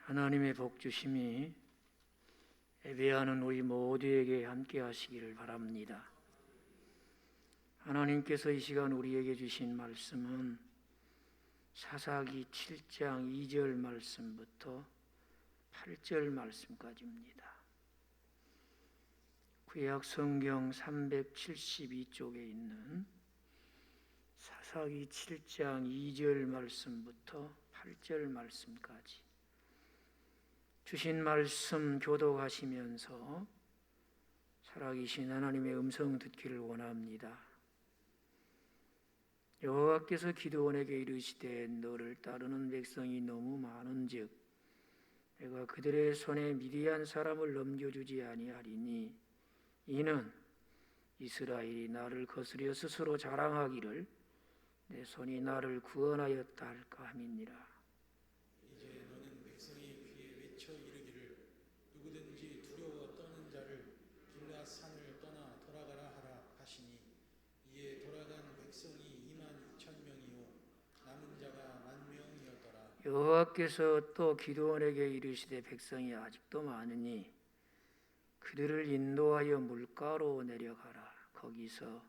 하나님의 복 주심이 예배하는 우리 모두에게 함께 하시기를 바랍니다. 하나님께서 이 시간 우리에게 주신 말씀은 사사기 7장 2절 말씀부터 8절 말씀까지입니다. 구약 성경 372쪽에 있는 사사기 7장 2절 말씀부터 8절 말씀까지 주신 말씀 교독하시면서 살아계신 하나님의 음성 듣기를 원합니다. 여호와께서 기드온에게 이르시되 너를 따르는 백성이 너무 많은즉 내가 그들의 손에 미디안 사람을 넘겨주지 아니하리니 이는 이스라엘이 나를 거스려 스스로 자랑하기를 내 손이 나를 구원하였다 할까 함이니라. 이제 너는 백성의 귀에 외쳐 이르기를 누구든지 두려워 떠는 자를 길앗 산을 떠나 돌아가라 하라 하시니 이에 돌아간 백성이 22,000명이요 남은 자가 10,000명이었더라. 여호와께서 또 기드온에게 이르시되 백성이 아직도 많으니 그들을 인도하여 물가로 내려가라. 거기서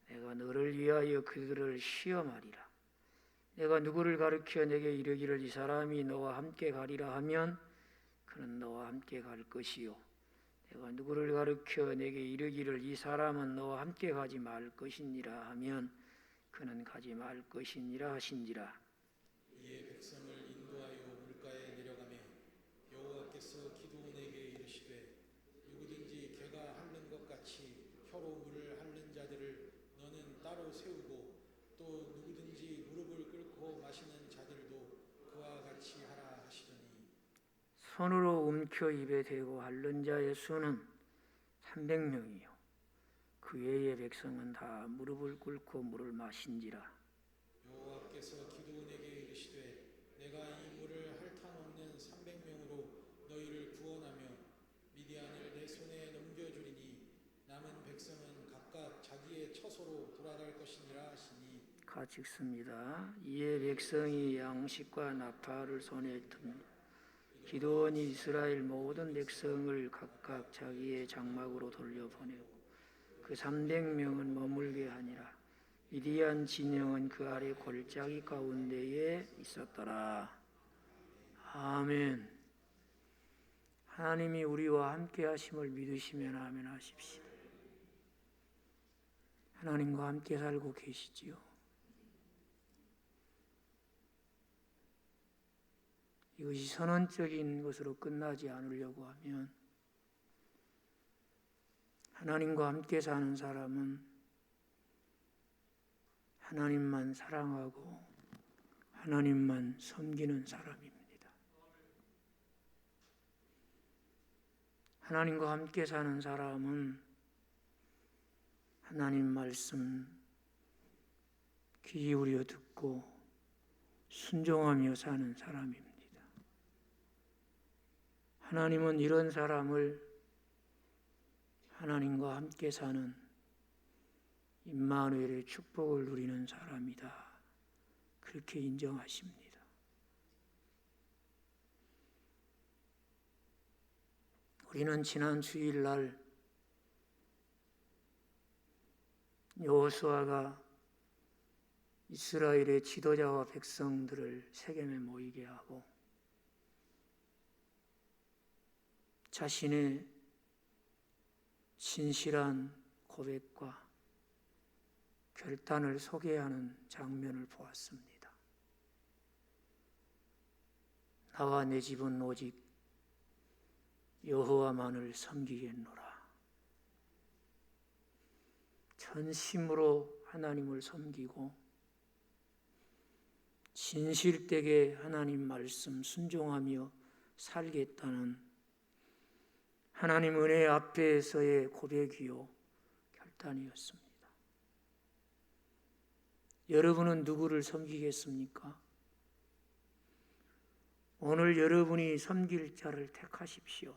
내가 너를 위하여 그들을 시험하리라. 내가 누구를 가르쳐 내게 이르기를 이 사람이 너와 함께 가리라 하면 그는 너와 함께 갈 것이요 내가 누구를 가르쳐 내게 이르기를 이 사람은 너와 함께 가지 말 것이니라 하면 그는 가지 말 것이니라 하신지라. 이에 백성을 인도하여 물가에 내려가매 여호와께서 기드온에게 이르시되 누구든지 개가 핥는 것 같이 혀로 물을 핥는 자들을 너는 따로 세우고 또 누구든지 무릎을 꿇고 마시는 자들도 그와 같이 하라 하시더니 손으로 움켜 입에 대고 핥는 자의 수는 300명이요 그 외의 백성은 다 무릎을 꿇고 물을 마신지라. 여호와께서 기드온에게 이르시되 내가 이 물을 핥아놓는 300명으로 너희를 구원하며 미디안을 내 손에 넘겨주리니 남은 백성은 각각 자기의 처소로 돌아갈 것이니라 하시니 같이 읽습니다. 이에 백성이 양식과 나팔을 손에 듭니다. 기드온이 이스라엘 모든 백성을 각각 자기의 장막으로 돌려보내고 그 300명은 머물게 하니라. 미디안 진영은 그 아래 골짜기 가운데에 있었더라. 아멘. 하나님이 우리와 함께 하심을 믿으시면 아멘 하십시오. 하나님과 함께 살고 계시지요. 이것이 선언적인 것으로 끝나지 않으려고 하면 하나님과 함께 사는 사람은 하나님만 사랑하고 하나님만 섬기는 사람입니다. 하나님과 함께 사는 사람은 하나님 말씀 귀 기울여 듣고 순종하며 사는 사람입니다. 하나님은 이런 사람을 하나님과 함께 사는 임마누엘의 축복을 누리는 사람이다. 그렇게 인정하십니다. 우리는 지난 주일날 여호수아가 이스라엘의 지도자와 백성들을 세겜에 모이게 하고 자신의 진실한 고백과 결단을 소개하는 장면을 보았습니다. 나와 내 집은 오직 여호와만을 섬기겠노라. 전심으로 하나님을 섬기고 진실되게 하나님 말씀 순종하며 살겠다는 하나님 은혜 앞에서의 고백이요 결단이었습니다. 여러분은 누구를 섬기겠습니까? 오늘 여러분이 섬길 자를 택하십시오.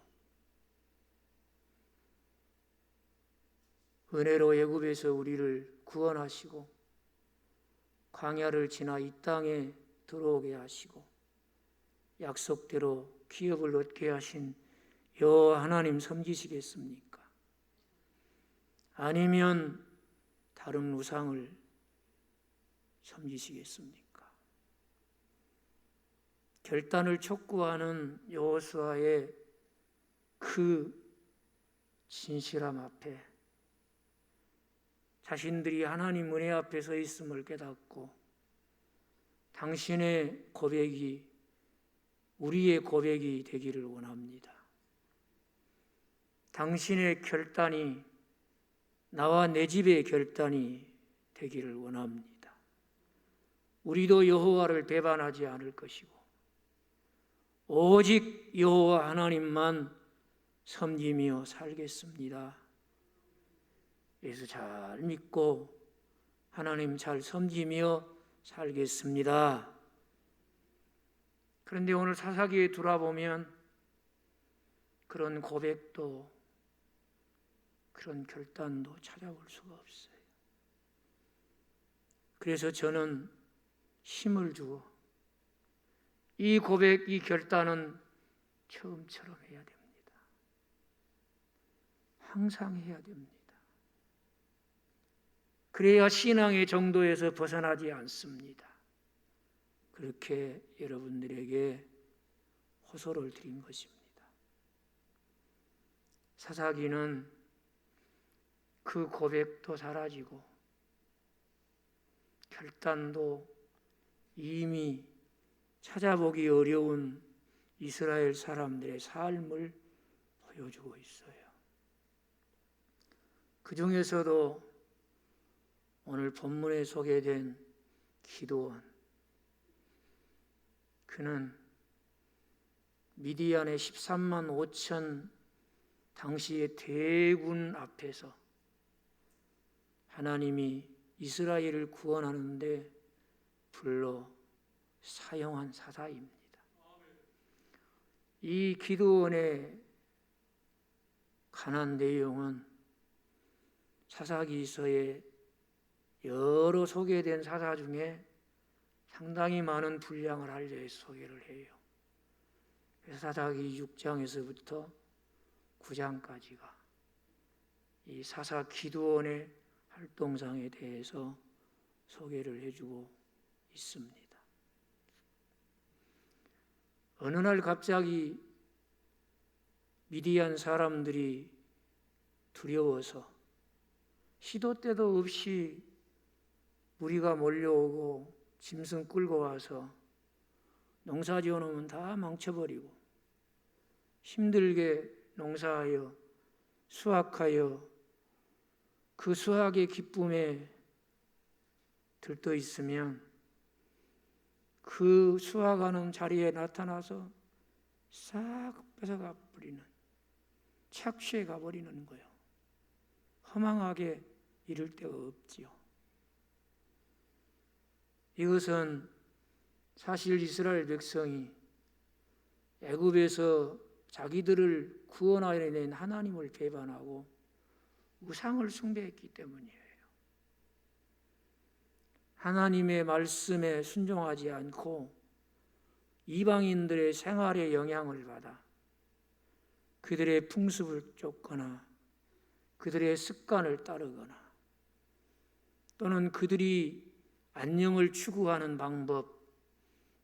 은혜로 애굽에서 우리를 구원하시고 광야를 지나 이 땅에 들어오게 하시고 약속대로 기업을 얻게 하신 여호와 하나님 섬기시겠습니까? 아니면 다른 우상을 섬기시겠습니까? 결단을 촉구하는 여호수아의 그 진실함 앞에 자신들이 하나님 은혜 앞에 서 있음을 깨닫고 당신의 고백이 우리의 고백이 되기를 원합니다. 당신의 결단이 나와 내 집의 결단이 되기를 원합니다. 우리도 여호와를 배반하지 않을 것이고 오직 여호와 하나님만 섬기며 살겠습니다. 예수 잘 믿고 하나님 잘 섬기며 살겠습니다. 그런데 오늘 사사기에 돌아보면 그런 고백도 그런 결단도 찾아볼 수가 없어요. 그래서 저는 힘을 주어 이 고백, 이 결단은 처음처럼 해야 됩니다. 항상 해야 됩니다. 그래야 신앙의 정도에서 벗어나지 않습니다. 그렇게 여러분들에게 호소를 드린 것입니다. 사사기는 그 고백도 사라지고 결단도 이미 찾아보기 어려운 이스라엘 사람들의 삶을 보여주고 있어요. 그 중에서도 오늘 본문에 소개된 기드온, 그는 미디안의 13만 5천 당시의 대군 앞에서 하나님이 이스라엘을 구원하는데 불러 사용한 사사입니다. 이 기드온의 관한 내용은 사사기서에 여러 소개된 사사 중에 상당히 많은 분량을 알려서 소개를 해요. 사사기 6장에서부터 9장까지가 이 사사 기드온의 활동상에 대해서 소개를 해주고 있습니다. 어느 날 갑자기 미디안 사람들이 두려워서 시도 때도 없이 무리가 몰려오고 짐승 끌고 와서 농사 지어놓으면 다 망쳐버리고 힘들게 농사하여 수확하여 그 수확의 기쁨에 들떠 있으면 그 수확하는 자리에 나타나서 싹 뺏어가 버리는, 착취해 가버리는 거예요. 허망하게 이를 데가 없지요. 이것은 사실 이스라엘 백성이 애굽에서 자기들을 구원하여 낸 하나님을 배반하고 우상을 숭배했기 때문이에요. 하나님의 말씀에 순종하지 않고 이방인들의 생활에 영향을 받아 그들의 풍습을 쫓거나 그들의 습관을 따르거나 또는 그들이 안녕을 추구하는 방법,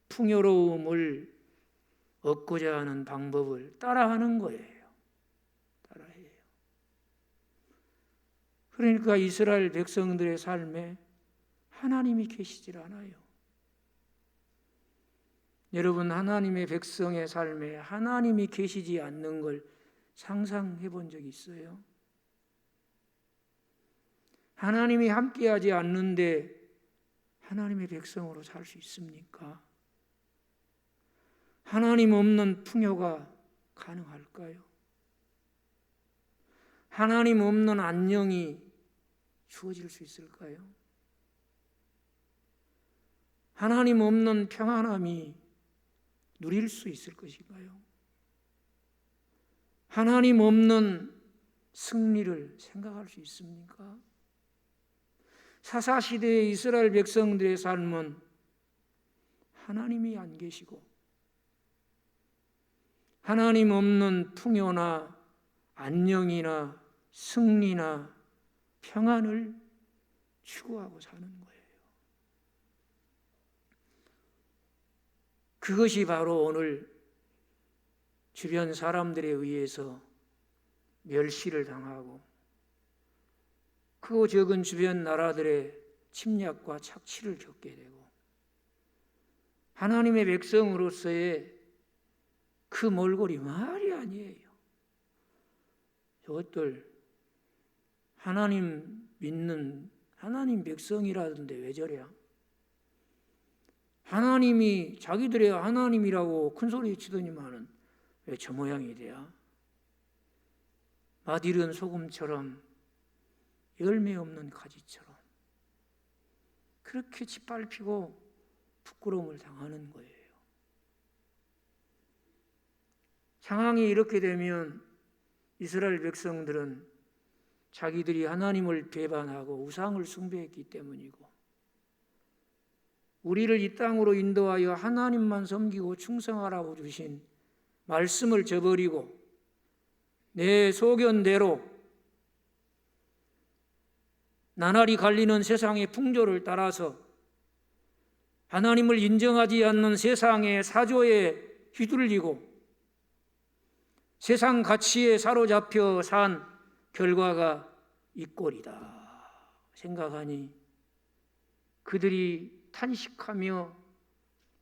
풍요로움을 얻고자 하는 방법을 따라하는 거예요. 따라해요. 그러니까 이스라엘 백성들의 삶에 하나님이 계시질 않아요. 여러분, 하나님의 백성의 삶에 하나님이 계시지 않는 걸 상상해 본 적 있어요? 하나님이 함께하지 않는데 하나님의 백성으로 살 수 있습니까? 하나님 없는 풍요가 가능할까요? 하나님 없는 안녕이 주어질 수 있을까요? 하나님 없는 평안함이 누릴 수 있을 것인가요? 하나님 없는 승리를 생각할 수 있습니까? 사사시대의 이스라엘 백성들의 삶은 하나님이 안 계시고 하나님 없는 풍요나 안녕이나 승리나 평안을 추구하고 사는 거예요. 그것이 바로 오늘 주변 사람들에 의해서 멸시를 당하고 크고 적은 주변 나라들의 침략과 착취를 겪게 되고 하나님의 백성으로서의 그 몰골이 말이 아니에요. 저것들 하나님 믿는 하나님 백성이라던데 왜 저래요? 하나님이 자기들의 하나님이라고 큰소리 치더니만은 왜 저 모양이 돼야? 맛 잃은 소금처럼 열매 없는 가지처럼 그렇게 짓밟히고 부끄러움을 당하는 거예요. 상황이 이렇게 되면 이스라엘 백성들은 자기들이 하나님을 배반하고 우상을 숭배했기 때문이고 우리를 이 땅으로 인도하여 하나님만 섬기고 충성하라고 주신 말씀을 저버리고 내 소견대로 나날이 갈리는 세상의 풍조를 따라서 하나님을 인정하지 않는 세상의 사조에 휘둘리고 세상 가치에 사로잡혀 산 결과가 이 꼴이다 생각하니 그들이 탄식하며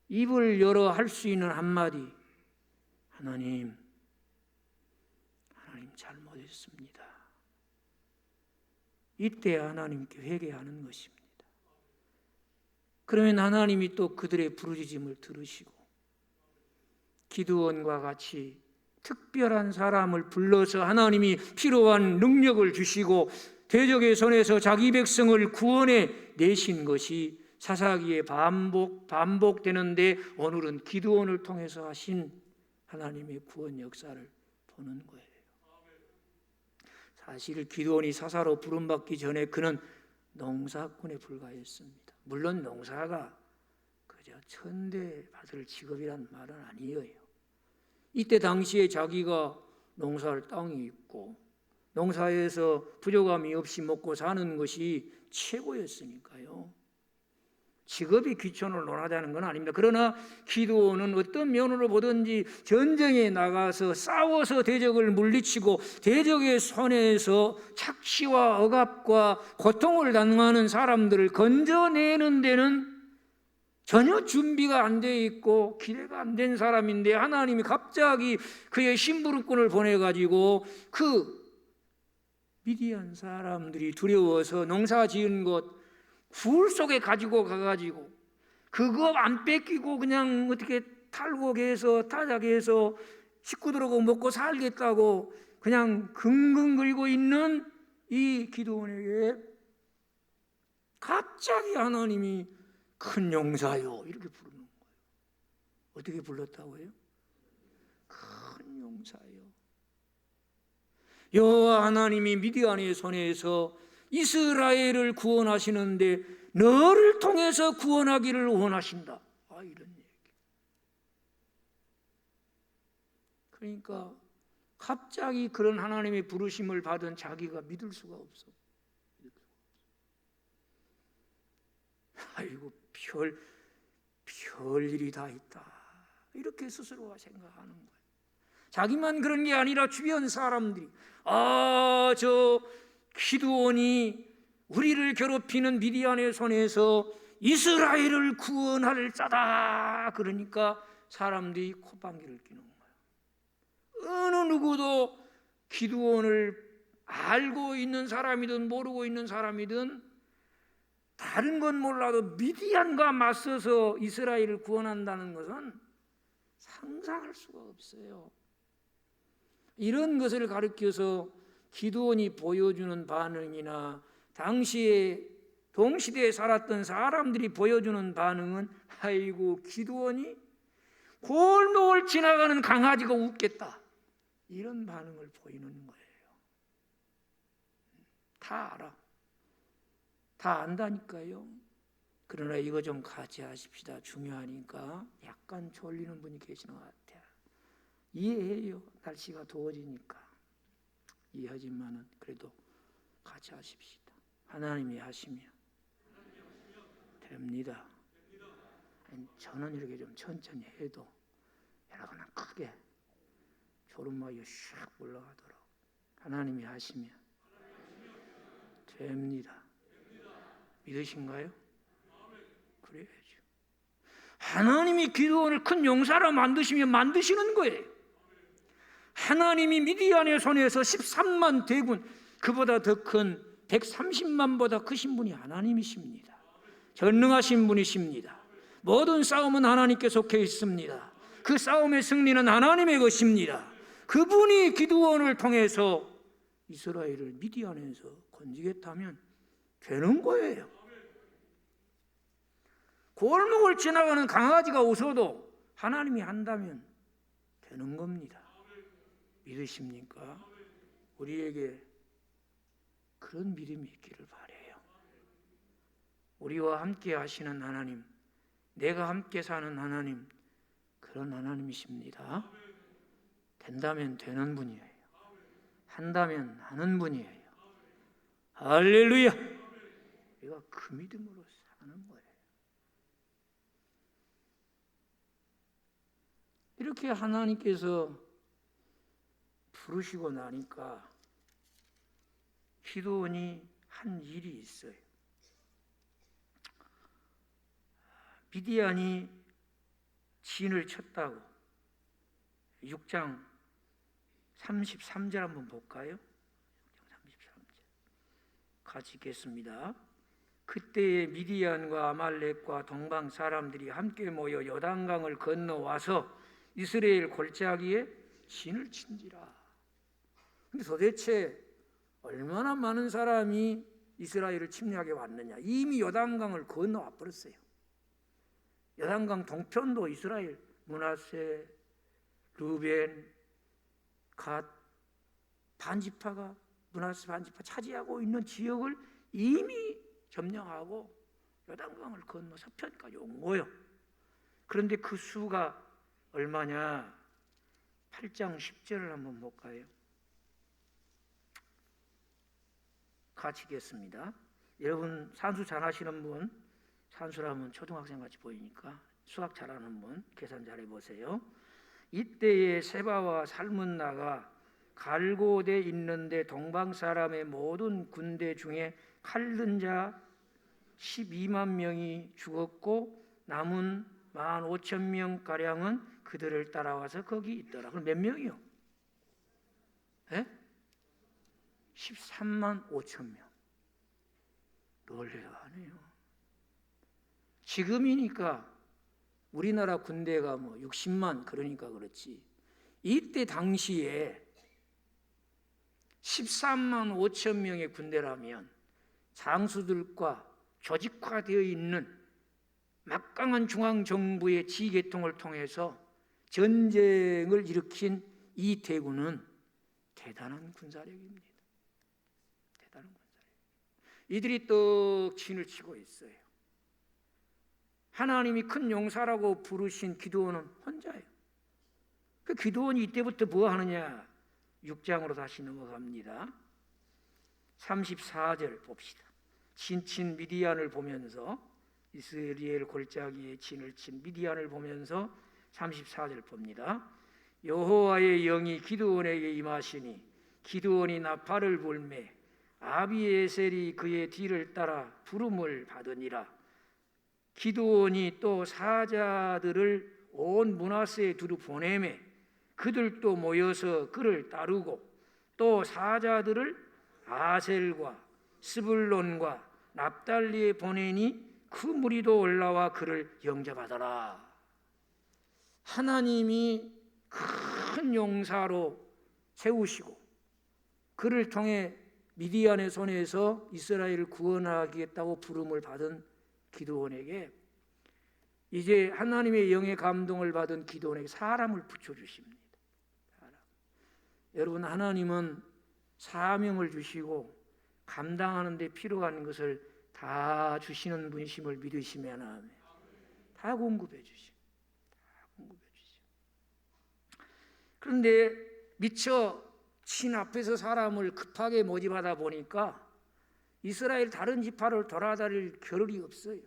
입을 열어 할 수 있는 한마디, 하나님 잘못했습니다. 이때 하나님께 회개하는 것입니다. 그러면 하나님이 또 그들의 부르짖음을 들으시고 기드온과 같이 특별한 사람을 불러서 하나님이 필요한 능력을 주시고 대적의 손에서 자기 백성을 구원해 내신 것이 사사기에 반복되는데 오늘은 기드온을 통해서 하신 하나님의 구원 역사를 보는 거예요. 사실 기드온이 사사로 부름받기 전에 그는 농사꾼에 불과했습니다. 물론 농사가 그저 천대 받을 직업이란 말은 아니에요. 이때 당시에 자기가 농사할 땅이 있고 농사에서 부족함이 없이 먹고 사는 것이 최고였으니까요. 직업이 귀천을 논하자는 건 아닙니다. 그러나 기드온은 어떤 면으로 보든지 전쟁에 나가서 싸워서 대적을 물리치고 대적의 손에서 착취와 억압과 고통을 당하는 사람들을 건져내는 데는 전혀 준비가 안 돼 있고 기대가 안 된 사람인데 하나님이 갑자기 그의 심부름꾼을 보내가지고 그 미디안 사람들이 두려워서 농사 지은 것 굴 속에 가지고 가가지고 그거 안 뺏기고 그냥 어떻게 탈곡 해서 타작해 서 식구들하고 먹고 살겠다고 그냥 긍긍거리고 있는 이 기드온에게 갑자기 하나님이 큰 용사요 이렇게 부르는 거예요. 어떻게 불렀다고요? 큰 용사요. 여호와 하나님이 미디안의 손에서 이스라엘을 구원하시는데 너를 통해서 구원하기를 원하신다. 이런 얘기. 그러니까 갑자기 그런 하나님의 부르심을 받은 자기가 믿을 수가 없어. 아이고 별일이 다 있다. 이렇게 스스로가 생각하는 거예요. 자기만 그런 게 아니라 주변 사람들이 저 기드온이 우리를 괴롭히는 미디안의 손에서 이스라엘을 구원할 자다. 그러니까 사람들이 콧방귀를 뀌는 거예요. 어느 누구도 기드온을 알고 있는 사람이든 모르고 있는 사람이든 다른 건 몰라도 미디안과 맞서서 이스라엘을 구원한다는 것은 상상할 수가 없어요. 이런 것을 가르쳐서 기드온이 보여주는 반응이나 당시에 동시대에 살았던 사람들이 보여주는 반응은 아이고 기드온이 골목을 지나가는 강아지가 웃겠다 이런 반응을 보이는 거예요. 다 알아. 다 안다니까요. 그러나 이거 좀 같이 하십시다. 중요하니까. 약간 졸리는 분이 계시는 것 같아요. 이해해요. 날씨가 더워지니까 이해하지만은 그래도 같이 하십시다. 하나님이 하시면 됩니다. 저는 이렇게 좀 천천히 해도 여러분은 크게 졸음막이 슉 올라가도록 하나님이 하시면 됩니다. 믿으신가요? 그래야죠. 하나님이 기드온을 큰 용사로 만드시면 만드시는 거예요. 하나님이 미디안의 손에서 13만 대군, 그보다 더 큰 130만보다 크신 분이 하나님이십니다. 전능하신 분이십니다. 모든 싸움은 하나님께 속해 있습니다. 그 싸움의 승리는 하나님의 것입니다. 그분이 기드온을 통해서 이스라엘을 미디안에서 건지겠다면 되는 거예요. 골목을 지나가는 강아지가 웃어도 하나님이 한다면 되는 겁니다. 믿으십니까? 우리에게 그런 믿음이 있기를 바라요. 우리와 함께 하시는 하나님, 내가 함께 사는 하나님, 그런 하나님이십니다. 된다면 되는 분이에요. 한다면 하는 분이에요. 할렐루야! 우리가 그 믿음으로 사는 거예요. 이렇게 하나님께서 부르시고 나니까 기드온이 한 일이 있어요. 미디안이 진을 쳤다고 6장 33절 한번 볼까요? 33절 같이 읽겠습니다. 그때에 미디안과 아말렉과 동방 사람들이 함께 모여 요단강을 건너와서 이스라엘 골짜기에 진을 친지라. 근데 도대체 얼마나 많은 사람이 이스라엘을 침략해 왔느냐. 이미 요단강을 건너와 버렸어요. 요단강 동편도 이스라엘, 므낫세, 르벤, 갓, 반지파가 므낫세 반지파 차지하고 있는 지역을 이미 점령하고 요단강을 건너 서편까지 온 거예요. 그런데 그 수가 얼마냐? 8장 10절을 한번 볼까요? 같이 읽겠습니다. 여러분 산수 잘하시는 분, 산수라면 초등학생 같이 보이니까 수학 잘하는 분 계산 잘 해보세요. 이때에 세바와 살문나가 갈고대 있는데 동방 사람의 모든 군대 중에 칼든 자 12만 명이 죽었고 남은 15,000명 가량은 그들을 따라와서 거기 있더라. 그럼 몇 명이요? 13만 5천 명. 놀래하네요. 지금이니까 우리나라 군대가 뭐 60만 그러니까 그렇지. 이때 당시에 13만 5천 명의 군대라면 장수들과 조직화되어 있는 막강한 중앙정부의 지휘계통을 통해서 전쟁을 일으킨 이 대군은 대단한 군사력입니다. 대단한 군사력. 이들이 떡 진을 치고 있어요. 하나님이 큰 용사라고 부르신 기드온은 혼자예요. 그 기드온이 이때부터 뭐 하느냐? 6장으로 다시 넘어갑니다. 34절 봅시다. 진친 미디안을 보면서 이스라엘 골짜기에 진을 친 미디안을 보면서 34절 봅니다. 여호와의 영이 기드온에게 임하시니 기드온이 나팔을 불매 아비에셀이 그의 뒤를 따라 부름을 받으니라. 기드온이 또 사자들을 온 므낫세에 두루 보내매 그들도 모여서 그를 따르고 또 사자들을 아셀과 스불론과 납달리에 보내니 그 무리도 올라와 그를 영접하더라. 하나님이 큰 용사로 세우시고 그를 통해 미디안의 손에서 이스라엘을 구원하겠다고 부름을 받은 기드온에게 이제 하나님의 영의 감동을 받은 기드온에게 사람을 붙여주십니다. 여러분, 하나님은 사명을 주시고 감당하는 데 필요한 것을 다 주시는 분이심을 믿으시면 다 공급해 주시고. 그런데 미처 친 앞에서 사람을 급하게 모집하다 보니까 이스라엘 다른 지파를 돌아다닐 겨를이 없어요.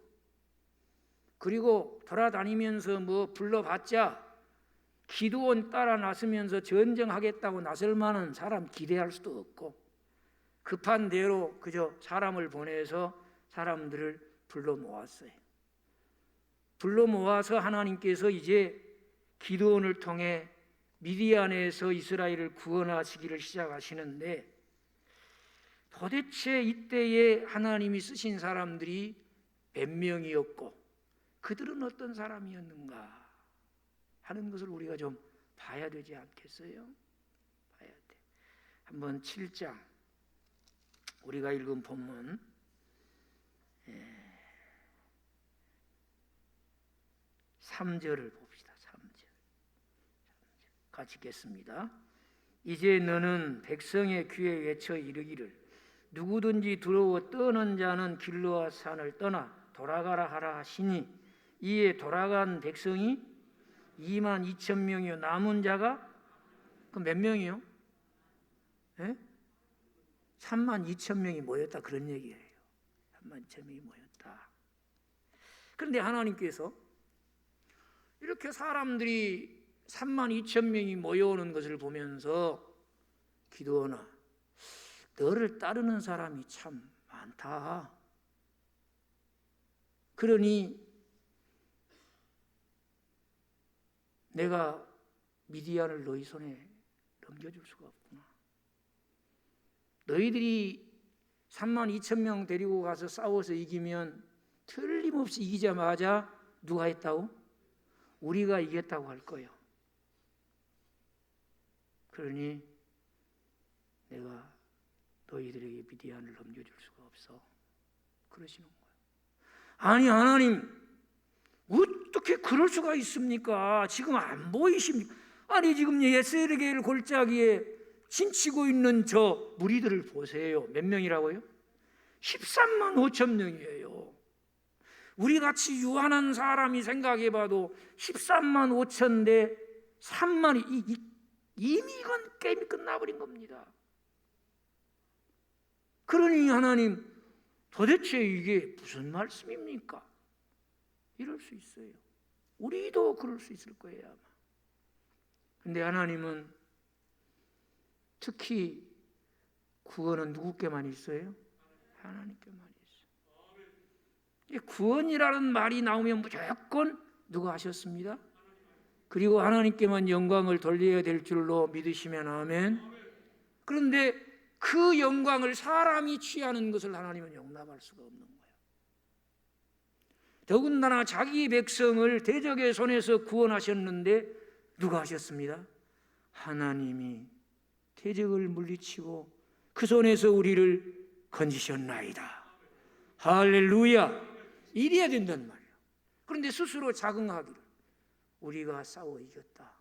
그리고 돌아다니면서 뭐 불러봤자 기드온 따라 나서면서 전쟁하겠다고 나설 만한 사람 기대할 수도 없고, 급한 대로 그저 사람을 보내서 사람들을 불러 모았어요. 불러 모아서 하나님께서 이제 기드온을 통해 미디안에서 이스라엘을 구원하시기를 시작하시는데, 도대체 이때에 하나님이 쓰신 사람들이 몇 명이었고 그들은 어떤 사람이었는가 하는 것을 우리가 좀 봐야 되지 않겠어요? 봐야 돼. 한번 7장 우리가 읽은 본문 3절을 봅시다. 3절 같이 읽겠습니다. 이제 너는 백성의 귀에 외쳐 이르기를 누구든지 두려워 떠는 자는 길르앗 산을 떠나 돌아가라 하라 하시니, 이에 돌아간 백성이 22,000명이요 남은 자가 그 몇 명이요? 32,000명이 모였다, 그런 얘기예요. 32,000명이 모였다. 그런데 하나님께서 이렇게 사람들이 32,000명이 모여오는 것을 보면서 기드온아, 너를 따르는 사람이 참 많다. 그러니 내가 미디안을 너희 손에 넘겨줄 수가 없구나. 너희들이 32,000명 데리고 가서 싸워서 이기면 틀림없이 이기자마자 누가 했다고? 우리가 이겼다고 할 거예요. 그러니 내가 너희들에게 미디안을 넘겨줄 수가 없어. 그러시는 거예요. 아니 하나님, 어떻게 그럴 수가 있습니까? 지금 안 보이십니까? 아니 지금 예스레겔 골짜기에 진치고 있는 저 무리들을 보세요. 몇 명이라고요? 13만 5천 명이에요. 우리같이 유한한 사람이 생각해봐도 13만 5천 대 3만이 이미 이건 게임이 끝나버린 겁니다. 그러니 하나님, 도대체 이게 무슨 말씀입니까? 이럴 수 있어요. 우리도 그럴 수 있을 거예요 아마. 근데 하나님은 특히 구원은 누구께만 있어요? 하나님께만 있어요. 구원이라는 말이 나오면 무조건 누가 하셨습니다. 그리고 하나님께만 영광을 돌려야 될 줄로 믿으시면 아멘. 그런데 그 영광을 사람이 취하는 것을 하나님은 용납할 수가 없는 거예요. 더군다나 자기 백성을 대적의 손에서 구원하셨는데 누가 하셨습니다? 하나님이 대적을 물리치고 그 손에서 우리를 건지셨나이다. 할렐루야. 이래야 된단 말이에요. 그런데 스스로 자긍하기를 우리가 싸워 이겼다,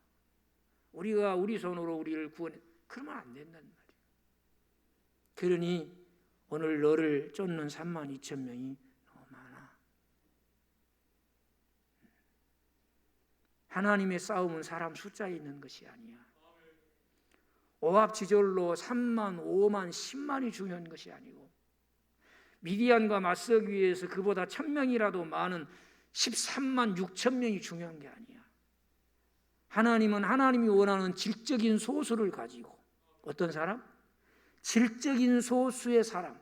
우리가 우리 손으로 우리를 구원해, 그러면 안 된단 말이에요. 그러니 오늘 너를 쫓는 32,000명이 너무 많아. 하나님의 싸움은 사람 숫자에 있는 것이 아니야. 오합지졸로 3만, 5만, 10만이 중요한 것이 아니고, 미디안과 맞서기 위해서 그보다 1,000명이라도 많은 13만 6천 명이 중요한 게 아니야. 하나님은 하나님이 원하는 질적인 소수를 가지고, 어떤 사람? 질적인 소수의 사람,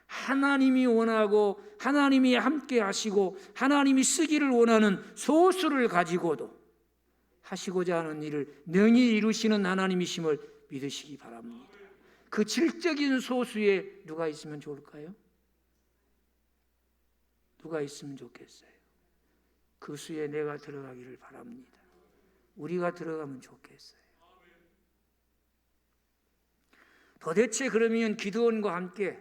하나님이 원하고 하나님이 함께 하시고 하나님이 쓰기를 원하는 소수를 가지고도 하시고자 하는 일을 능히 이루시는 하나님이심을 믿으시기 바랍니다. 그 질적인 소수에 누가 있으면 좋을까요? 누가 있으면 좋겠어요? 그 수에 내가 들어가기를 바랍니다. 우리가 들어가면 좋겠어요. 도대체 그러면 기드온과 함께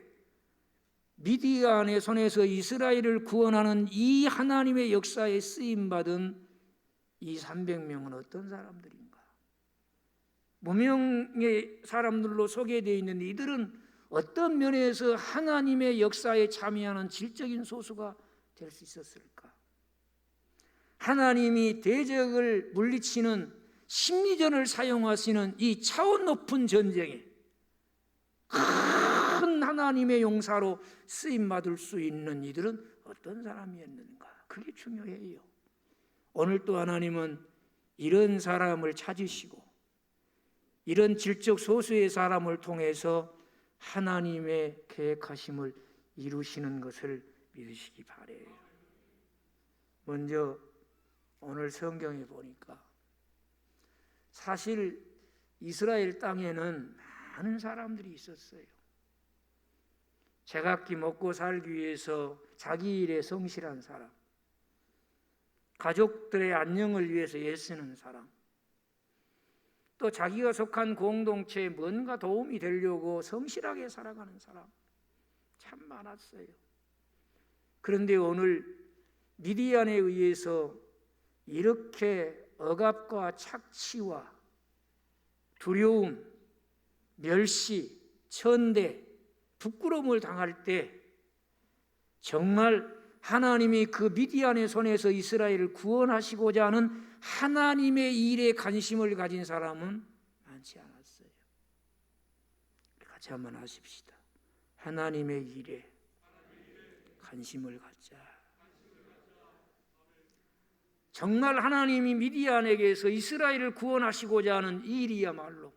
미디안의 손에서 이스라엘을 구원하는 이 하나님의 역사에 쓰임받은 이 300명은 어떤 사람들인가? 무명의 사람들로 소개되어 있는 이들은 어떤 면에서 하나님의 역사에 참여하는 질적인 소수가 될 수 있었을까? 하나님이 대적을 물리치는 심리전을 사용하시는 이 차원 높은 전쟁에 큰 하나님의 용사로 쓰임받을 수 있는 이들은 어떤 사람이었는가? 그게 중요해요. 오늘 또 하나님은 이런 사람을 찾으시고 이런 질적 소수의 사람을 통해서 하나님의 계획하심을 이루시는 것을 믿으시기 바라요. 먼저 오늘 성경에 보니까 사실 이스라엘 땅에는 많은 사람들이 있었어요. 제각기 먹고 살기 위해서 자기 일에 성실한 사람, 가족들의 안녕을 위해서 애쓰는 사람, 또 자기가 속한 공동체에 뭔가 도움이 되려고 성실하게 살아가는 사람 참 많았어요. 그런데 오늘 미디안에 의해서 이렇게 억압과 착취와 두려움, 멸시, 천대, 부끄러움을 당할 때 정말 하나님이 그 미디안의 손에서 이스라엘을 구원하시고자 하는 하나님의 일에 관심을 가진 사람은 많지 않았어요. 같이 한번 하십시다. 하나님의 일에 관심을 갖자. 정말 하나님이 미디안에게서 이스라엘을 구원하시고자 하는 이 일이야말로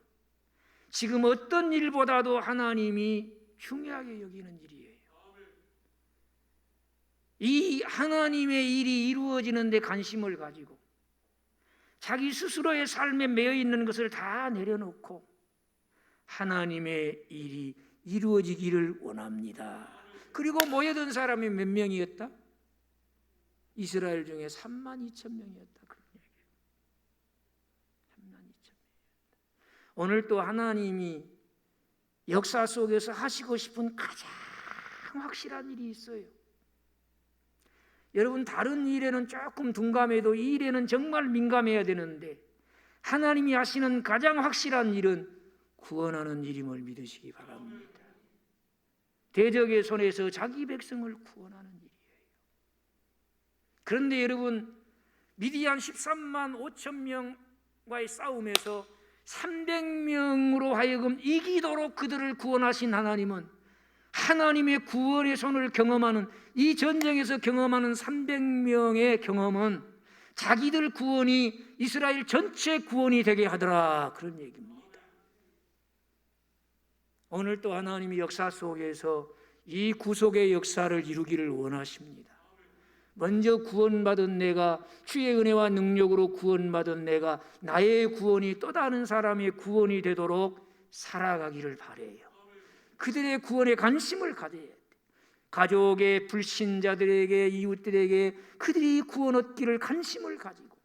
지금 어떤 일보다도 하나님이 중요하게 여기는 일이에요. 이 하나님의 일이 이루어지는 데 관심을 가지고 자기 스스로의 삶에 매여 있는 것을 다 내려놓고 하나님의 일이 이루어지기를 원합니다. 그리고 모여든 사람이 몇 명이었다? 이스라엘 중에 32,000명이었다. 그런 얘기예요. 32,000명이었다. 오늘 또 하나님이 역사 속에서 하시고 싶은 가장 확실한 일이 있어요. 여러분, 다른 일에는 조금 둔감해도 이 일에는 정말 민감해야 되는데 하나님이 하시는 가장 확실한 일은 구원하는 일임을 믿으시기 바랍니다. 대적의 손에서 자기 백성을 구원하는 일이에요. 그런데 여러분, 미디안 13만 5천 명과의 싸움에서 300명으로 하여금 이기도록 그들을 구원하신 하나님은 하나님의 구원의 손을 경험하는 이 전쟁에서 경험하는 300명의 경험은 자기들 구원이 이스라엘 전체 구원이 되게 하더라, 그런 얘기입니다. 오늘 또 하나님이 역사 속에서 이 구속의 역사를 이루기를 원하십니다. 먼저 구원받은 내가, 주의 은혜와 능력으로 구원받은 내가 나의 구원이 또 다른 사람의 구원이 되도록 살아가기를 바라요. 그들의 구원에 관심을 가져야 돼. 가족의 불신자들에게, 이웃들에게 그들이 구원 얻기를 관심을 가지고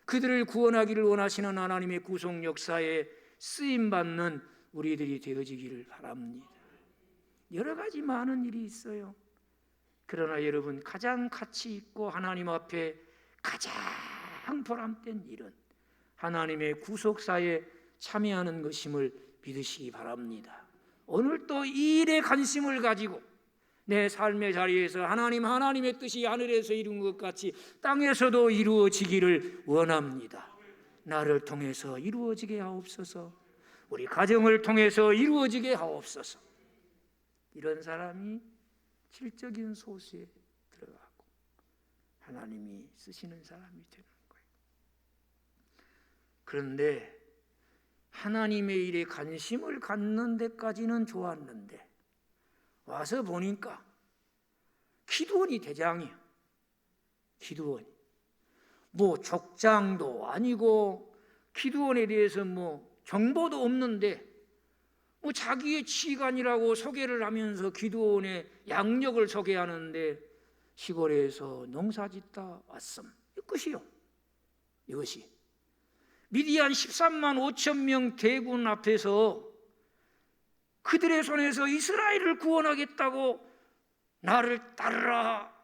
그들을 구원하기를 원하시는 하나님의 구속 역사에 쓰임받는 우리들이 되어지기를 바랍니다. 여러 가지 많은 일이 있어요. 그러나 여러분, 가장 가치 있고 하나님 앞에 가장 보람된 일은 하나님의 구속사에 참여하는 것임을 믿으시기 바랍니다. 오늘 또 이 일에 관심을 가지고 내 삶의 자리에서 하나님의 뜻이 하늘에서 이룬 것 같이 땅에서도 이루어지기를 원합니다. 나를 통해서 이루어지게 하옵소서. 우리 가정을 통해서 이루어지게 하옵소서. 이런 사람이 질적인 소수에 들어가고 하나님이 쓰시는 사람이 되는 거예요. 그런데 하나님의 일에 관심을 갖는 데까지는 좋았는데 와서 보니까 기드온이 대장이야. 기드온이 뭐 족장도 아니고 기드온에 대해서 뭐 정보도 없는데 뭐 자기의 지휘관이라고 소개를 하면서 기드온의 양력을 소개하는데 시골에서 농사짓다 왔음. 끝이요. 이것이 미디안 13만 5천 명 대군 앞에서 그들의 손에서 이스라엘을 구원하겠다고 나를 따르라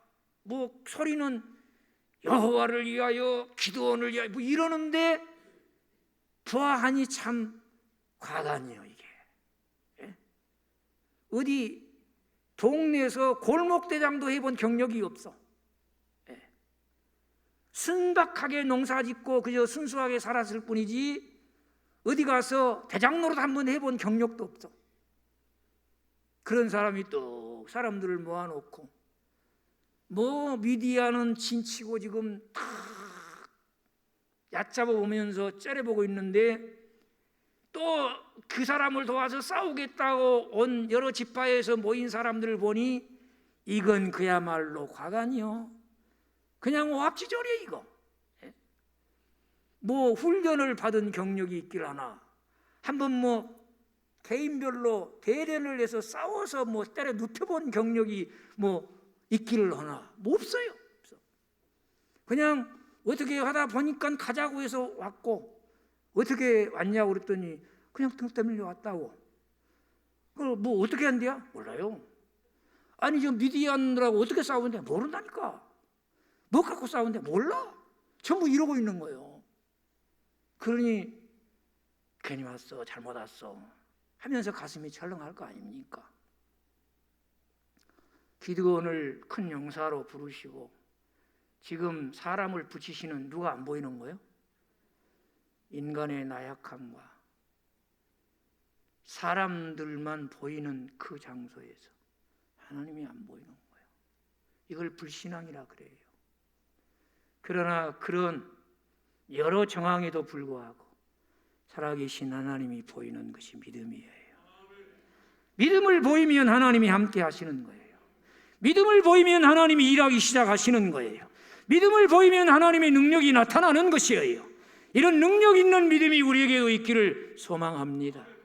뭐 소리는 여호와를 위하여 기드온을 위하여 뭐 이러는데 보아하니 참 과간이에요. 이게 어디 동네에서 골목대장도 해본 경력이 없어. 순박하게 농사짓고 그저 순수하게 살았을 뿐이지 어디 가서 대장 노릇 한번 해본 경력도 없어. 그런 사람이 또 사람들을 모아놓고 뭐 미디어는 진치고 지금 다 얕잡아 보면서 째려보고 있는데 또 그 사람을 도와서 싸우겠다고 온 여러 지파에서 모인 사람들을 보니 이건 그야말로 과간이요. 그냥 오합지졸이에요 이거. 뭐 훈련을 받은 경력이 있길 하나 한번 뭐 개인별로 대련을 해서 싸워서 뭐 때려 눕혀본 경력이 뭐 있기를 하나 뭐 없어요. 그냥 어떻게 하다 보니까 가자고 해서 왔고 어떻게 왔냐고 그랬더니 그냥 등 때밀려 왔다고. 그럼 뭐 어떻게 한대요? 몰라요. 아니 저 미디안들하고 어떻게 싸우는데 모른다니까. 뭐 갖고 싸우는데 몰라. 전부 이러고 있는 거예요. 그러니 괜히 왔어 잘못 왔어 하면서 가슴이 철렁할 거 아닙니까? 기드온을 큰 용사로 부르시고 지금 사람을 붙이시는 누가 안 보이는 거예요? 인간의 나약함과 사람들만 보이는 그 장소에서 하나님이 안 보이는 거예요. 이걸 불신앙이라 그래요. 그러나 그런 여러 정황에도 불구하고 살아계신 하나님이 보이는 것이 믿음이에요. 믿음을 보이면 하나님이 함께 하시는 거예요. 믿음을 보이면 하나님이 일하기 시작하시는 거예요. 믿음을 보이면 하나님의 능력이 나타나는 것이에요. 이런 능력 있는 믿음이 우리에게 있기를 소망합니다.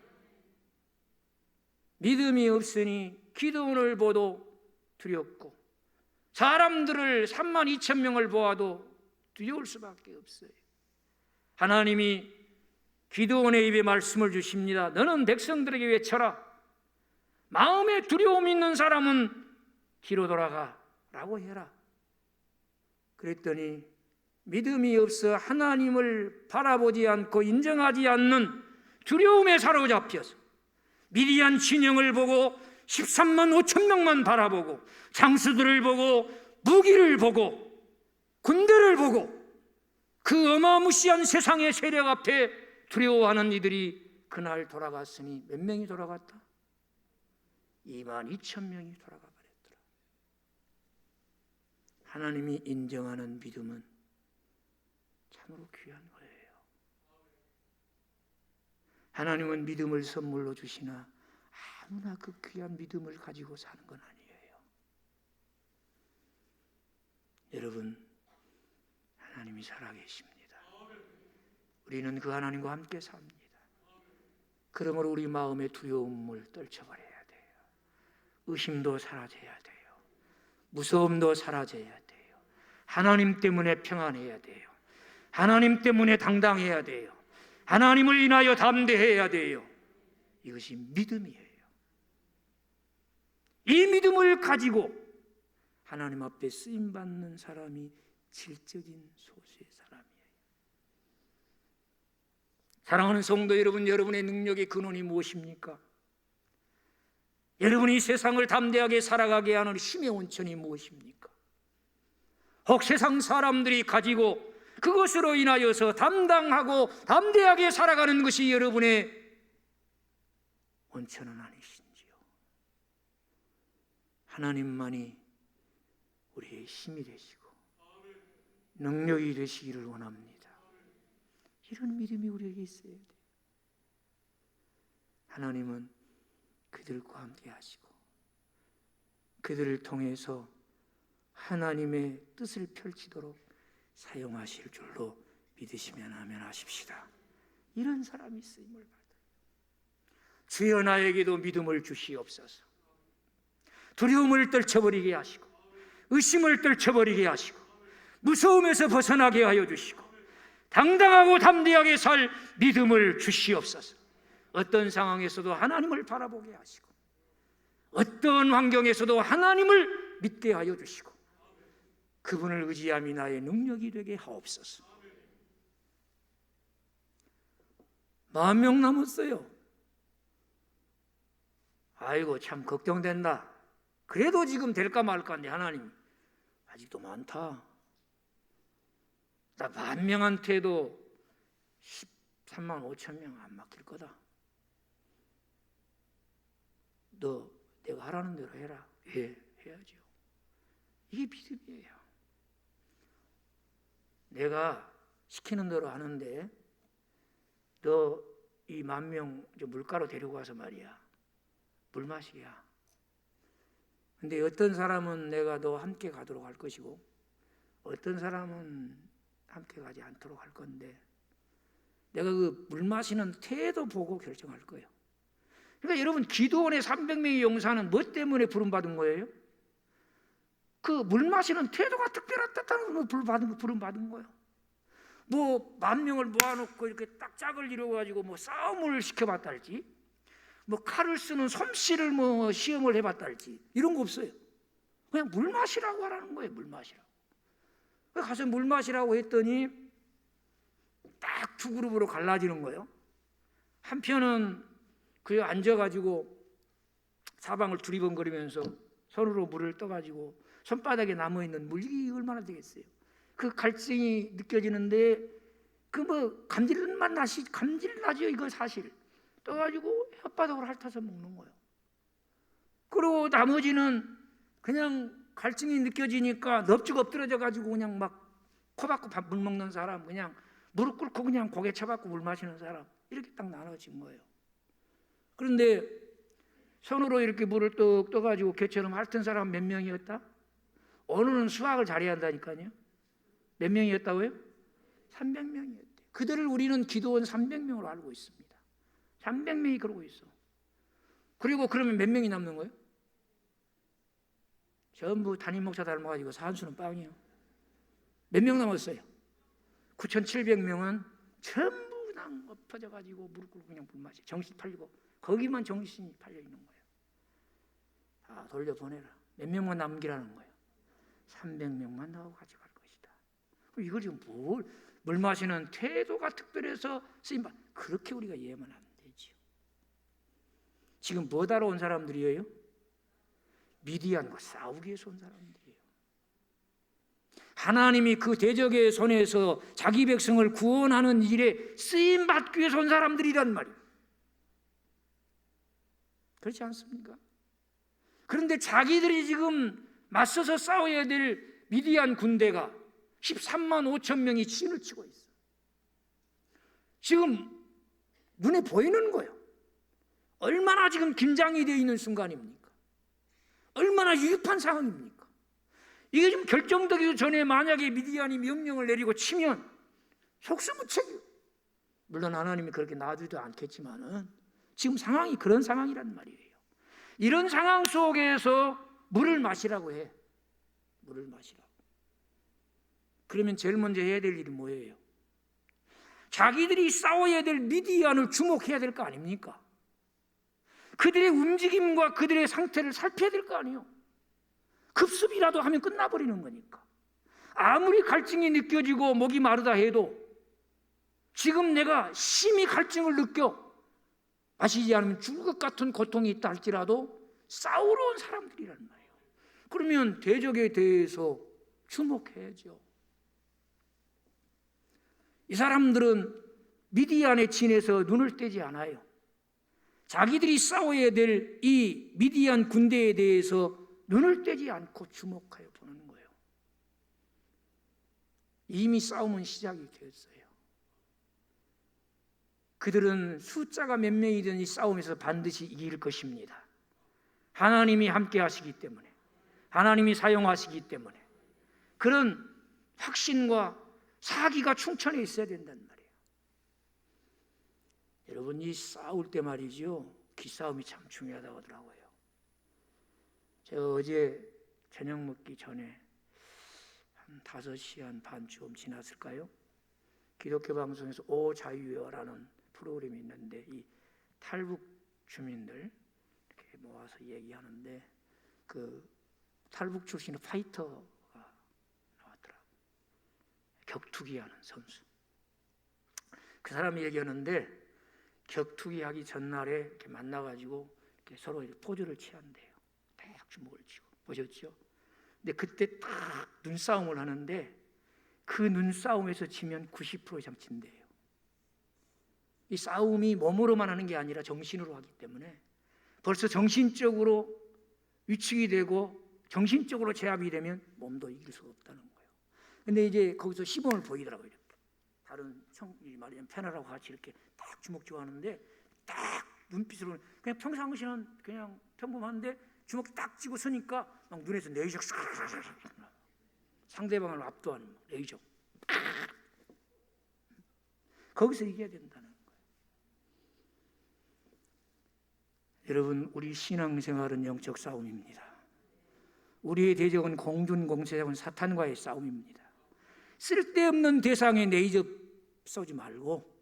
믿음이 없으니 기드온을 보도 두렵고 사람들을 32,000명을 보아도 두려울 수밖에 없어요. 하나님이 기드온의 입에 말씀을 주십니다. 너는 백성들에게 외쳐라. 마음에 두려움 있는 사람은 뒤로 돌아가 라고 해라. 그랬더니 믿음이 없어 하나님을 바라보지 않고 인정하지 않는 두려움에 사로잡혀서 미디안 진영을 보고 13만 5천 명만 바라보고 장수들을 보고 무기를 보고 군대를 보고 그 어마무시한 세상의 세력 앞에 두려워하는 이들이 그날 돌아갔으니 몇 명이 돌아갔다? 22,000명이 돌아가 버렸더라. 하나님이 인정하는 믿음은 참으로 귀한 거예요. 하나님은 믿음을 선물로 주시나 아무나 그 귀한 믿음을 가지고 사는 건 아니에요. 여러분, 하나님이 살아계십니다. 우리는 그 하나님과 함께 삽니다. 그러므로 우리 마음의 두려움을 떨쳐버려야 돼요. 의심도 사라져야 돼요. 무서움도 사라져야 돼요. 하나님 때문에 평안해야 돼요. 하나님 때문에 당당해야 돼요. 하나님을 인하여 담대해야 돼요. 이것이 믿음이에요. 이 믿음을 가지고 하나님 앞에 쓰임받는 사람이 질적인 소수의 사람이에요. 사랑하는 성도 여러분, 여러분의 능력의 근원이 무엇입니까? 여러분이 세상을 담대하게 살아가게 하는 힘의 원천이 무엇입니까? 혹 세상 사람들이 가지고 그것으로 인하여서 담당하고 담대하게 살아가는 것이 여러분의 원천은 아니신지요? 하나님만이 우리의 힘이 되시고 능력이 되시기를 원합니다. 이런 믿음이 우리에게 있어야 돼요. 하나님은 그들과 함께 하시고 그들을 통해서 하나님의 뜻을 펼치도록 사용하실 줄로 믿으시면 아멘 하십시다. 이런 사람이 쓰임을 받아요. 주여 나에게도 믿음을 주시옵소서. 두려움을 떨쳐버리게 하시고 의심을 떨쳐버리게 하시고 무서움에서 벗어나게 하여 주시고 당당하고 담대하게 살 믿음을 주시옵소서. 어떤 상황에서도 하나님을 바라보게 하시고 어떤 환경에서도 하나님을 믿게 하여 주시고 그분을 의지함이 나의 능력이 되게 하옵소서. 10,000명 남았어요. 아이고 참 걱정된다. 그래도 지금 될까 말까인데 하나님 아직도 많다. 나 10,000명한테도 13만 5천 명 안 맡길 거다. 너 내가 하라는 대로 해라. 예, 해야죠. 이게 믿음이에요. 내가 시키는 대로 하는데 너 이 10,000명 물가로 데리고 가서 말이야, 물 마시기야. 근데 어떤 사람은 내가 너 함께 가도록 할 것이고 어떤 사람은 함께 가지 않도록 할 건데 내가 그 물 마시는 태도 보고 결정할 거예요. 그러니까 여러분, 기도원의 300명의 용사는 뭐 때문에 부름받은 거예요? 그 물 마시는 태도가 특별했다는 걸 부름받은 거예요. 뭐 10,000명을 모아놓고 이렇게 딱 짝을 이루어가지고 뭐 싸움을 시켜봤다 할지, 뭐 칼을 쓰는 솜씨를 뭐 시험을 해봤다 할지 이런 거 없어요. 그냥 물 마시라고 하라는 거예요. 물 마시라고. 가서 물 마시라고 했더니 딱 두 그룹으로 갈라지는 거예요. 한 편은 그 앉아가지고 사방을 두리번거리면서 손으로 물을 떠가지고 손바닥에 남아있는 물이 얼마나 되겠어요. 그 갈증이 느껴지는데 그 뭐 감질만 감질나죠. 이거 사실 떠가지고 혓바닥으로 핥아서 먹는 거예요. 그리고 나머지는 그냥 갈증이 느껴지니까 넙죽 엎드러져 가지고 그냥 막 코 박고 물 먹는 사람, 그냥 무릎 꿇고 그냥 고개 쳐박고 물 마시는 사람, 이렇게 딱 나눠진 거예요. 그런데 손으로 이렇게 물을 떡 떠가지고 개처럼 핥은 사람 몇 명이었다? 어느는 수학을 잘해야 한다니까요. 몇 명이었다고요? 300명이었대요. 그들을 우리는 기도원 300명으로 알고 있습니다. 300명이 그러고 있어. 그리고 그러면 몇 명이 남는 거예요? 전부 담임 목사 닮아가지고 산수는 빵이요. 몇 명 남았어요? 9,700명은 전부 그냥 엎어져가지고 무릎 꿇고 그냥 물 마시, 정신 팔리고 거기만 정신이 팔려 있는 거예요. 다 돌려보내라. 몇 명만 남기라는 거예요? 300명만 나오고 가져갈 것이다. 이걸 지금 물 마시는 태도가 특별해서 쓰임받, 그렇게 우리가 이해하면 안 되지요. 지금 뭐 하러 온 사람들이에요? 미디안과 싸우기 위해서 온 사람들이에요. 하나님이 그 대적의 손에서 자기 백성을 구원하는 일에 쓰임받기 위해서 온 사람들이란 말이에요. 그렇지 않습니까? 그런데 자기들이 지금 맞서서 싸워야 될 미디안 군대가 13만 5천 명이 진을 치고 있어요. 지금 눈에 보이는 거예요. 얼마나 지금 긴장이 되어 있는 순간입니까? 얼마나 위급한 상황입니까? 이게 지금 결정되기 전에 만약에 미디안이 명령을 내리고 치면 속수무책이에요. 물론 하나님이 그렇게 놔두지도 않겠지만은 지금 상황이 그런 상황이란 말이에요. 이런 상황 속에서 물을 마시라고 해. 물을 마시라고. 그러면 제일 먼저 해야 될 일이 뭐예요? 자기들이 싸워야 될 미디안을 주목해야 될 거 아닙니까? 그들의 움직임과 그들의 상태를 살펴야 될 거 아니에요. 급습이라도 하면 끝나버리는 거니까. 아무리 갈증이 느껴지고 목이 마르다 해도 지금 내가 심히 갈증을 느껴 마시지 않으면 죽을 것 같은 고통이 있다 할지라도 싸우러 온 사람들이란 말이에요. 그러면 대적에 대해서 주목해야죠. 이 사람들은 미디안의 진에서 눈을 떼지 않아요. 자기들이 싸워야 될 이 미디안 군대에 대해서 눈을 떼지 않고 주목하여 보는 거예요. 이미 싸움은 시작이 되었어요. 그들은 숫자가 몇 명이든 이 싸움에서 반드시 이길 것입니다. 하나님이 함께 하시기 때문에, 하나님이 사용하시기 때문에 그런 확신과 사기가 충천해 있어야 된단 말이에요. 여러분, 이 싸울 때 말이죠, 기싸움이 참 중요하다고 하더라고요. 제가 어제 저녁 먹기 전에 한 5시간 반쯤 지났을까요? 기독교 방송에서 오 자유여라는 프로그램이 있는데 이 탈북 주민들 이렇게 모아서 얘기하는데 그 탈북 출신의 파이터가 나왔더라고요. 격투기 하는 선수. 그 사람이 얘기하는데 격투기 하기 전날에 이렇게 만나가지고 이렇게 서로 이렇게 포즈를 취한대요. 딱 주먹을 쥐고. 보셨죠? 근데 그때 딱 눈싸움을 하는데 그 눈싸움에서 지면 90% 이상 진대요. 이 싸움이 몸으로만 하는 게 아니라 정신으로 하기 때문에 벌써 정신적으로 위축이 되고 정신적으로 제압이 되면 몸도 이길 수가 없다는 거예요. 근데 이제 거기서 시범을 보이더라고요. 이렇게. 다른 말하자면 패널하고 같이 이렇게 딱 주먹 쥐고 하는데 딱 눈빛으로 그냥 평상시는 그냥 평범한데 주먹 딱 쥐고 서니까 막 눈에서 레이저 상대방을 압도하는 레이저. 거기서 이겨야 된다는 거예요. 여러분, 우리 신앙생활은 영적 싸움입니다. 우리의 대적은 공중공세자군 사탄과의 싸움입니다. 쓸데없는 대상에 레이저 쏘지 말고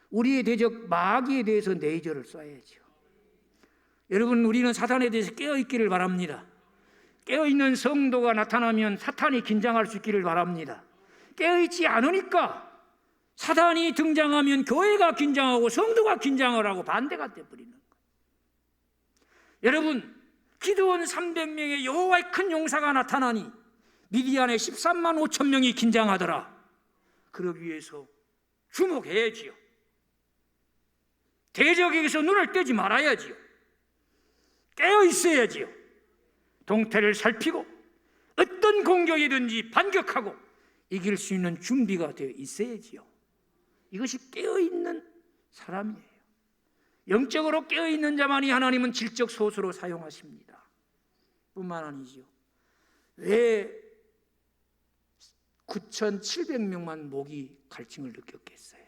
우리의 대적 마귀에 대해서 레이저를 쏴야죠. 여러분, 우리는 사탄에 대해서 깨어있기를 바랍니다. 깨어있는 성도가 나타나면 사탄이 긴장할 수 있기를 바랍니다. 깨어있지 않으니까 사탄이 등장하면 교회가 긴장하고 성도가 긴장을 하고 반대가 되어버리는 거예요. 여러분, 기드온 300명의 여호와의 큰 용사가 나타나니 미디안에 13만 5천 명이 긴장하더라. 그러기 위해서 주목해야지요. 대적에게서 눈을 떼지 말아야지요. 깨어 있어야지요. 동태를 살피고 어떤 공격이든지 반격하고 이길 수 있는 준비가 되어 있어야지요. 이것이 깨어있는 사람이에요. 영적으로 깨어있는 자만이 하나님은 질적 소수로 사용하십니다. 뿐만 아니지요. 왜 9,700명만 목이 갈증을 느꼈겠어요?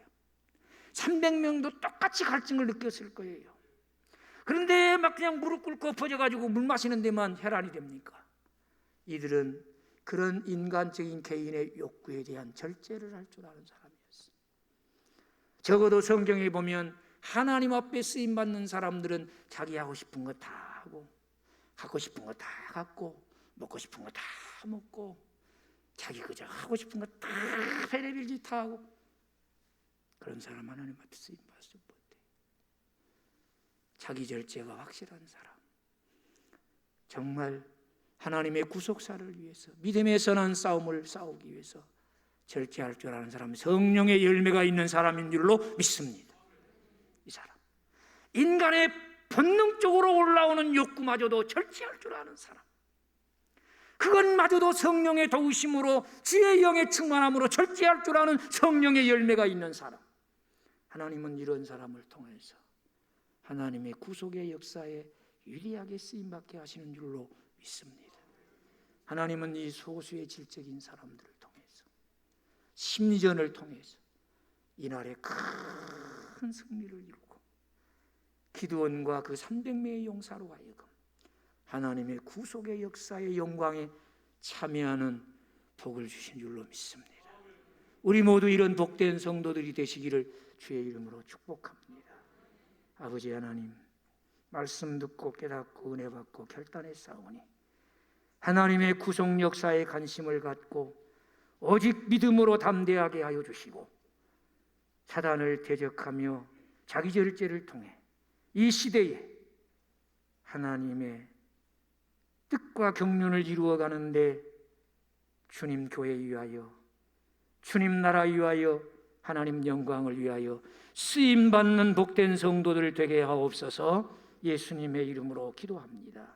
300명도 똑같이 갈증을 느꼈을 거예요. 그런데 막 그냥 무릎 꿇고 엎어져가지고 물 마시는 데만 혈안이 됩니까? 이들은 그런 인간적인 개인의 욕구에 대한 절제를 할 줄 아는 사람이었어요. 적어도 성경에 보면 하나님 앞에 쓰임받는 사람들은 자기 하고 싶은 거 다 하고 갖고 싶은 거 다 갖고 먹고 싶은 거 다 먹고 자기 그저 하고 싶은 거 다 별의별 짓 다 하고 그런 사람 하나님 앞에 쓰임받지 못해. 자기 절제가 확실한 사람, 정말 하나님의 구속사를 위해서 믿음의 선한 싸움을 싸우기 위해서 절제할 줄 아는 사람, 성령의 열매가 있는 사람인 줄로 믿습니다. 이 사람, 인간의 본능적으로 올라오는 욕구마저도 절제할 줄 아는 사람, 그것마저도 성령의 도우심으로 지혜의 영의 충만함으로 절제할 줄 아는 성령의 열매가 있는 사람. 하나님은 이런 사람을 통해서 하나님의 구속의 역사에 유리하게 쓰임받게 하시는 줄로 믿습니다. 하나님은 이 소수의 질적인 사람들을 통해서 심리전을 통해서 이날에 큰 승리를 이루고 기드온과 그 300명의 용사로 하여금 하나님의 구속의 역사의 영광에 참여하는 복을 주신 줄로 믿습니다. 우리 모두 이런 복된 성도들이 되시기를 주의 이름으로 축복합니다. 아버지 하나님, 말씀 듣고 깨닫고 은혜 받고 결단에 싸우니 하나님의 구속 역사에 관심을 갖고 오직 믿음으로 담대하게 하여 주시고 사단을 대적하며 자기 절제를 통해 이 시대에 하나님의 뜻과 경륜을 이루어가는데 주님 교회 위하여 주님 나라 위하여 하나님 영광을 위하여 쓰임받는 복된 성도들 되게 하옵소서. 예수님의 이름으로 기도합니다.